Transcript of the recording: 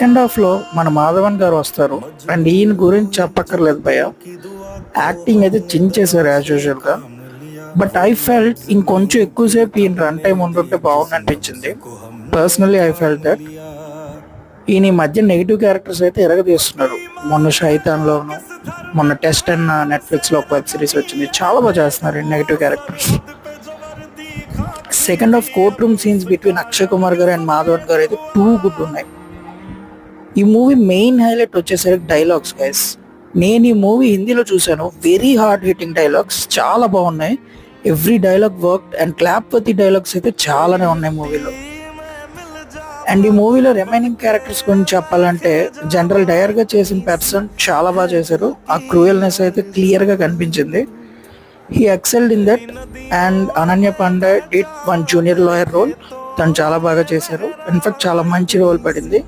Second half లో మన మాధవన్ గారు వస్తారు అండ్ ఈయన గురించి చెప్పక్కర్లేదు భయ్య. యాక్టింగ్ అయితే చించేశారు యాజ్ యూజువల్ గా. బట్ ఐ ఫెల్ట్ ఇంకొంచెం ఎక్కువసేపు ఈయన రన్ టైం ఉంటుంటే బాగుంది అనిపించింది. పర్సనలీ ఐ ఫెల్ట్ దట్ ఈయన ఈ మధ్య నెగిటివ్ క్యారెక్టర్స్ అయితే ఎరగదీస్తున్నారు. మొన్న షైతాన్లోను, మొన్న టెస్ట్ అండ్ నెట్ఫ్లిక్స్ లో ఒక వెబ్ సిరీస్ వచ్చింది, చాలా బాగా చేస్తున్నారు ఈ negative characters. Second half court room scenes between Akshay Kumar గారు అండ్ మాధవన్ గారు అయితే టూ గుడ్ ఉన్నాయి. ఈ మూవీ మెయిన్ హైలైట్ వచ్చేసరికి డైలాగ్స్ గైస్. నేను ఈ మూవీ హిందీలో చూశాను, వెరీ హార్డ్ హిట్టింగ్ డైలాగ్స్, చాలా బాగున్నాయి. ఎవ్రీ డైలాగ్ వర్క్ అండ్ క్లాప్వతి డైలాగ్స్ అయితే చాలానే ఉన్నాయి మూవీలో. అండ్ ఈ మూవీలో రిమైనింగ్ క్యారెక్టర్స్ గురించి చెప్పాలంటే జనరల్ డయర్ గా చేసిన పర్సన్ చాలా బాగా చేశారు. ఆ క్రూయల్నెస్ అయితే క్లియర్ గా కనిపించింది. He excelled in that. And Ananya Pandey did one junior lawyer role, తను చాలా బాగా చేశారు. ఇన్ఫాక్ట్ చాలా మంచి రోల్ పడింది.